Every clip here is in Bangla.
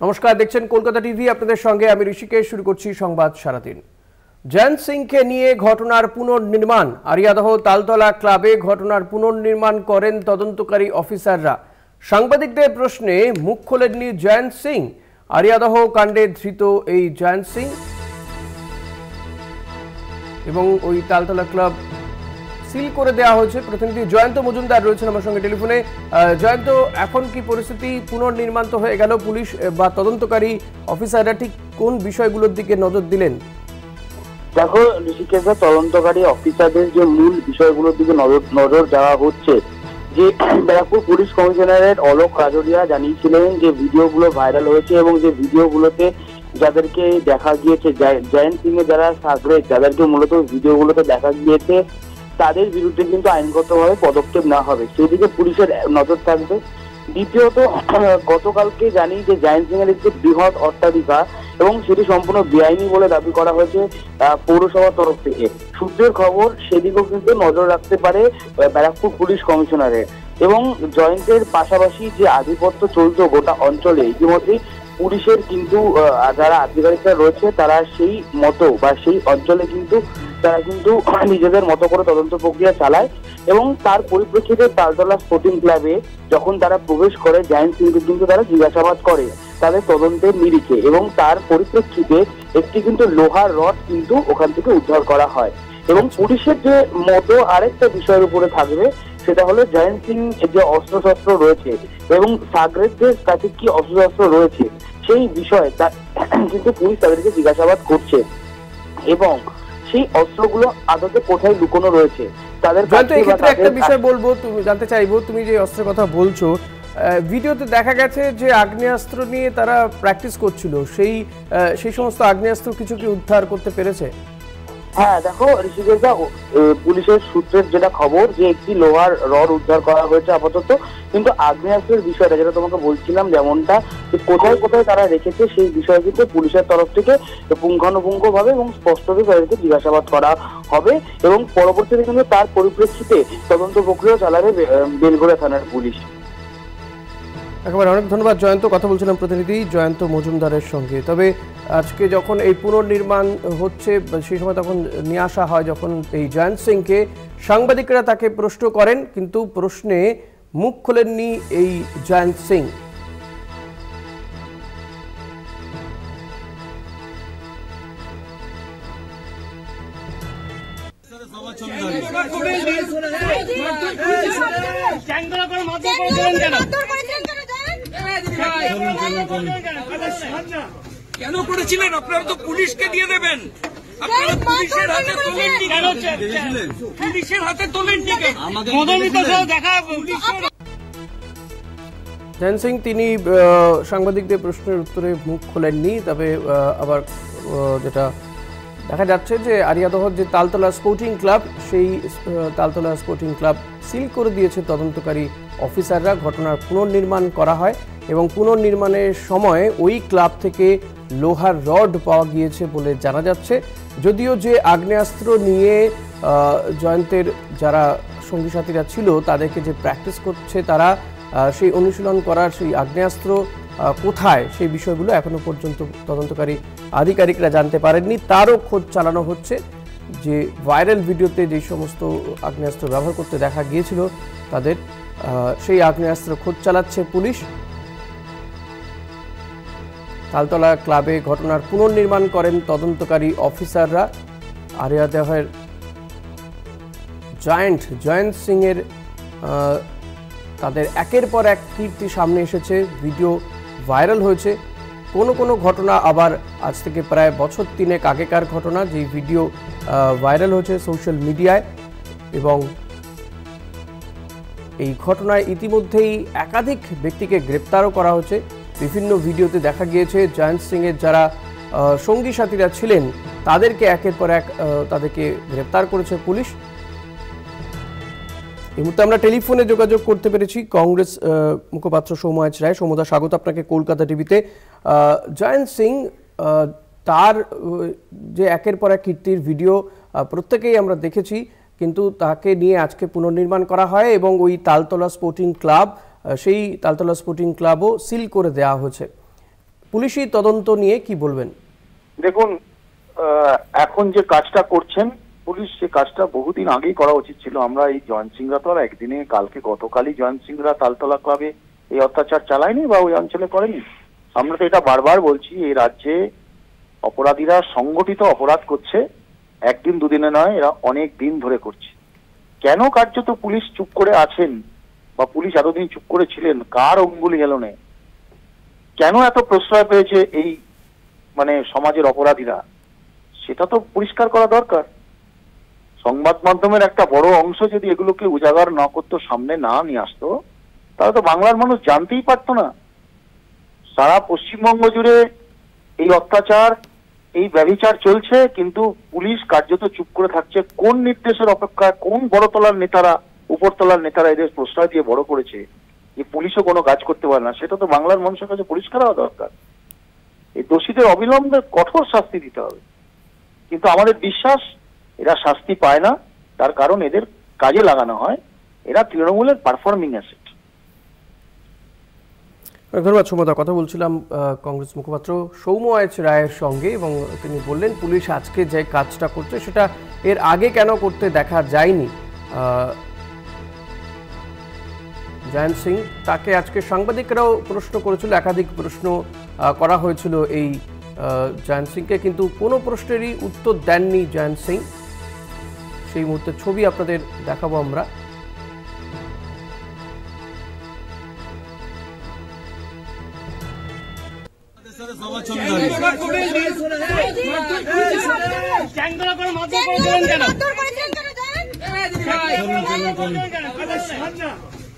নমস্কার, দেখছেন কলকাতা টিভি। আপনাদের সঙ্গে আমি ঋষিকেশ। শুরু করছি সংবাদ সারাদিন। জয়ন্ত সিংকে নিয়ে ঘটনার পুনর্নির্মাণ। আরিয়াদহ তালতলা ক্লাবে ঘটনার পুনর্নির্মাণ করেন তদন্তকারী অফিসাররা। সাংবাদিকদের প্রশ্নে মুখ খোলেননি জয়ন্ত সিং। আরিয়াদহ কাণ্ডে ধৃত এই জয়ন্ত সিং এবং ওই তালতলা ক্লাব সিল করে দেওয়া হয়েছে। প্রতিনিধি জয়ন্ত মজুমদার রয়েছেন আমার সঙ্গে টেলিফোনে। জয়ন্ত, এখন কি পরিস্থিতি? পুনর্নির্মাণ তো হয়ে গেল, পুলিশ বা তদন্তকারী অফিসাররা ঠিক কোন বিষয়গুলোর দিকে নজর দিলেন? দেখো ঋষিকেশ, তদন্তকারী অফিসারদের যে মূল বিষয়গুলোর দিকে নজর দেওয়া হচ্ছে, যে ব্যারাকপুর পুলিশ কমিশনারেট অলোক রাজরিয়া জানিয়েছিলেন যে ভিডিওগুলো ভাইরাল হয়েছে এবং যে ভিডিওগুলোতে যাদেরকে দেখা গিয়েছে, জয়ন্ত সিং এর যারা সাগরেদ, যাদেরকে মূলত ভিডিওগুলোতে দেখা গিয়েছে, তাদের বিরুদ্ধে কিন্তু আইনগতভাবে পদক্ষেপ নেওয়া হবে, সেদিকে পুলিশের নজর থাকবে। দ্বিতীয়ত, গতকালকে জানি যে জয়ন্ত সিং এর একটি বৃহৎ অট্টালিকা এবং সেটি সম্পূর্ণ বেআইনি বলে দাবি করা হয়েছে পৌরসভার তরফ থেকে। সূত্রের খবর, সেদিকেও কিন্তু নজর রাখতে পারে ব্যারাকপুর পুলিশ কমিশনারেট। এবং জয়ন্তের পাশাপাশি যে আধিপত্য চলত গোটা অঞ্চলে, ইতিমধ্যেই পুলিশের কিন্তু যারা আধিকারিকরা রয়েছে তারা সেই মতো বা সেই অঞ্চলে কিন্তু তারা কিন্তু নিজেদের মতো করে তদন্ত প্রক্রিয়া চালায়। এবং তার পরিপ্রেক্ষিতে তালতলা স্পোর্টিং ক্লাবে যখন তারা প্রবেশ করে, জয়ন্ত সিংকে কিন্তু তারা জিজ্ঞাসাবাদ করে তাদের তদন্তের নিরিখে, এবং তার পরিপ্রেক্ষিতে একটি কিন্তু লোহার রড কিন্তু ওখান থেকে উদ্ধার করা হয়। এবং পুলিশের যে মতো আরেকটা বিষয়ের উপরে থাকবে, সেটা হলো জয়ন্ত সিং যে অস্ত্রশস্ত্র রয়েছে এবং সাগরেদদের কাছে কি অস্ত্রশস্ত্র রয়েছে সেই বিষয়ে কিন্তু পুলিশ তাদেরকে জিজ্ঞাসাবাদ করছে, এবং সেই অস্ত্রগুলো আদতে কোথায় লুকোনো রয়েছে তাদের কাছে। একটা বিষয় বলবো, তুমি জানতে চাইবো, তুমি যে অস্ত্রের কথা বলছো, ভিডিওতে দেখা গেছে যে আগ্নেয়াস্ত্র নিয়ে তারা প্র্যাকটিস করছিল, সেই সমস্ত আগ্নেয়াস্ত্র কিছু কি উদ্ধার করতে পেরেছে? হ্যাঁ, দেখো ঋষিকেশদা, পুলিশের সূত্রের যেটা খবর যে একটি লোহার রড উদ্ধার করা হয়েছে আপাতত, কিন্তু আগ্নেয়াস্ত্রের বিষয়টা যেটা তোমাকে বলছিলাম, যেমনটা কোথায় কোথায় তারা রেখেছে সেই বিষয়ে কিন্তু পুলিশের তরফ থেকে পুঙ্খানুপুঙ্খ ভাবে এবং স্পষ্টভাবে তাদেরকে জিজ্ঞাসাবাদ করা হবে, এবং পরবর্তীতে কিন্তু তার পরিপ্রেক্ষিতে তদন্ত প্রক্রিয়া চালাবে বেলঘড়িয়া থানার পুলিশ। একেবারে অনেক ধন্যবাদ জয়ন্ত। কথা বলছিলাম প্রতিনিধি জয়ন্ত মজুমদারের সঙ্গে। তবে আজকে যখন এই পুনর্নির্মাণ হচ্ছে সেই সময় তখন নিয়ে আসা হয়, যখন এই জয়ন্ত সিংকে সাংবাদিকরা তাকে প্রশ্ন করেন, কিন্তু প্রশ্নে মুখ খোলেননি এই জয়ন্ত সিং। কেন করেছিলেন? আপনারা তো পুলিশকে দিয়ে দেবেন, আপনারা পুলিশের হাতে তোলেন নি কেন? পুলিশের হাতে তোলেন নি কেন? জয়ন্ত সিং তিনি সাংবাদিকদের প্রশ্নের উত্তরে মুখ খোলেননি। তবে আবার যেটা দেখা যাচ্ছে যে আরিয়াদহর যে তালতলা স্পোর্টিং ক্লাব, সেই তালতলা স্পোর্টিং ক্লাব সিল করে দিয়েছে তদন্তকারী অফিসাররা। ঘটনার পুনর্নির্মাণ করা হয় এবং পুনর্নির্মাণের সময় ওই ক্লাব থেকে লোহার রড পাওয়া গিয়েছে বলে জানা যাচ্ছে। যদিও যে আগ্নেয়াস্ত্র নিয়ে জয়ন্তের যারা সঙ্গী সাথীরা ছিল তাদেরকে যে প্র্যাকটিস করছে, তারা সেই অনুশীলন করার সেই আগ্নেয়াস্ত্র কোথায় সেই বিষয়গুলো এখনো পর্যন্ত তদন্তকারী আধিকারিকরা জানতে পারেননি। তারও খোঁজ চালানো হচ্ছে। যে ভাইরাল ভিডিওতে যে সমস্ত আগ্নেয়াস্ত্র ব্যবহার করতে দেখা গিয়েছিল তাদের সেই আগ্নেয়াস্ত্র খোঁজ চালাচ্ছে পুলিশ। তালতলা ক্লাবে ঘটনার পুনর্নির্মাণ করেন তদন্তকারী অফিসাররা। আরিয়াদহের জয়ন্ত সিং এর তাদের একের পর এক কীর্তি সামনে এসেছে, ভিডিও ভাইরাল হয়েছে। কোনো ঘটনা আবার আজ থেকে প্রায় বছর 3 আগেকার ঘটনা, যে ভিডিও ভাইরাল হয়েছে সোশ্যাল মিডিয়ায়। এবং এই ঘটনায় ইতিমধ্যেই একাধিক ব্যক্তিকে গ্রেপ্তারও করা হয়েছে। বিভিন্ন ভিডিওতে দেখা গিয়েছে জয়ন্ত সিং এর যারা সঙ্গী সাথীরা ছিলেন তাদেরকে একের পর এক তাদেরকে গ্রেপ্তার করেছে পুলিশ। এই মুহূর্তে আমরা টেলিফোনে যোগাযোগ করতে পেরেছি কংগ্রেস মুখপাত্র সৌম্য রায়। সৌম্যদা, স্বাগত আপনাকে কলকাতা টিভিতে। জয়ন্ত সিং তার যে একের পর এক কীর্তির ভিডিও প্রত্যেকেই আমরা দেখেছি, কিন্তু তাকে নিয়ে আজকে পুনর্নির্মাণ করা হয় এবং ওই তালতলা স্পোর্টিং ক্লাব, সেই তালতলা স্পোর্টিং ক্লাবও সিল করে দেওয়া হয়েছে। পুলিশি তদন্ত নিয়ে কি বলবেন? দেখুন, এখন যে কাজটা করছেন পুলিশ, সে কাজটা বহুদিন আগেই করা উচিত ছিল। আমরা এই জয়ন্ত সিংরা তো আর একদিনে, গতকালই জয়ন্ত সিংরা তালতলা ক্লাবে এই অত্যাচার চালায়নি বা ওই অঞ্চলে করেনি। আমরা তো এটা বারবার বলছি, এই রাজ্যে অপরাধীরা সংগঠিত অপরাধ করছে, একদিন দুদিনে নয়, এরা অনেক দিন ধরে করছে। কেন কার্যত পুলিশ চুপ করে আছেন বা পুলিশ এতদিন চুপ করে ছিলেন, কার অঙ্গুলি হেলনে, কেন এত প্রশ্রয় পেয়েছে এই সমাজের অপরাধীরা, সেটা তো পরিষ্কার করা দরকার। সংবাদ মাধ্যমের একটা বড় অংশ যদি এগুলোকে উজাগার না করতো, সামনে না নিয়ে আসতো, তাহলে তো বাংলার মানুষ জানতেই পারতো না। সারা পশ্চিমবঙ্গ জুড়ে এই অত্যাচার, এই ব্যভিচার চলছে, কিন্তু পুলিশ কার্যত চুপ করে থাকছে। কোন নির্দেশের অপেক্ষায়, কোন বড়তলার নেতারা, উপরতলার নেতারা এদের প্রশ্রয় দিয়ে বড় করেছে যে পুলিশও কোনো কাজ করতে পারে না, সেটা তো বাংলার মানুষের কাছে পরিষ্কার হওয়া দরকার। এই দোষীদের অবিলম্বে কঠোর শাস্তি দিতে হবে। কিন্তু আমাদের বিশ্বাস এরা শাস্তি পায় না, তার কারণ এদের কাজে লাগানো হয়, এরা তৃণমূলের পারফর্মিং অ্যাসেট। ধন্যবাদ সৌম্যদা। কথা বলছিলাম কংগ্রেস মুখপাত্র সৌম্য আইচ রায়ের সঙ্গে, এবং তিনি বললেন পুলিশ আজকে যে কাজটা করছে সেটা এর আগে কেন করতে দেখা যায়নি। জয়ন্ত সিং তাকে আজকে সাংবাদিকরাও প্রশ্ন করেছিল, একাধিক প্রশ্ন করা হয়েছিল এই জয়ন্ত সিংকে, কিন্তু কোনো প্রশ্নেরই উত্তর দেননি জয়ন্ত সিং। সেই মুহূর্তে ছবি আপনাদের দেখাবো আমরা।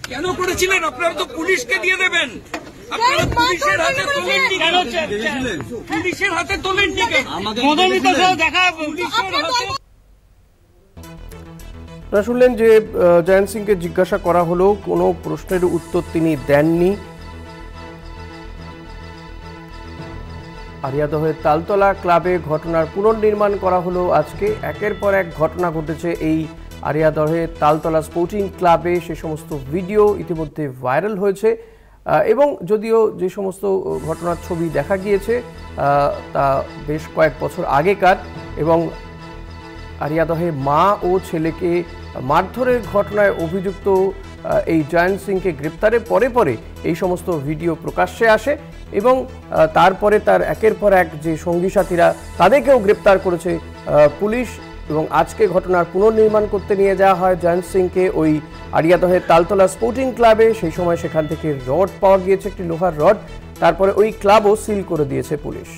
কেন করেছিলেন? আপনারা তো পুলিশকে দিয়ে দেবেন, আপনারা পুলিশের হাতে তোলেননি কেন? পুলিশের হাতে তোলেননি কেন? আপনারা শুনলেন যে জয়ন্ত সিংকে জিজ্ঞাসা করা হলো, কোনো প্রশ্নের উত্তর তিনি দেননি। আরিয়াদহের তালতলা ক্লাবে ঘটনার পুনর্নির্মাণ করা হলো আজকে। একের পর এক ঘটনা ঘটেছে এই আরিয়াদহের তালতলা স্পোর্টিং ক্লাবে। সে সমস্ত ভিডিও ইতিমধ্যে ভাইরাল হয়েছে, এবং যদিও যে সমস্ত ঘটনার ছবি দেখা গিয়েছে তা বেশ কয়েক বছর আগেকার, এবং আরিয়াদহে মা ও ছেলেকে মারধরের ঘটনায় অভিযুক্ত এই জয়ন্ত সিংকে গ্রেপ্তারের পরে পরে এই সমস্ত ভিডিও প্রকাশ্যে আসে, এবং তারপরে তার একের পর এক যে সঙ্গী সাথীরা তাদেরকেও গ্রেপ্তার করেছে পুলিশ, এবং আজকে ঘটনার পুনর্নির্মাণ করতে নিয়ে যাওয়া হয় জয়ন্ত সিংকে ওই আরিয়াদহের তালতলা স্পোর্টিং ক্লাবে। সেই সময় সেখান থেকে রড পাওয়া গিয়েছে, একটি লোহার রড। তারপরে ওই ক্লাবও সিল করে দিয়েছে পুলিশ।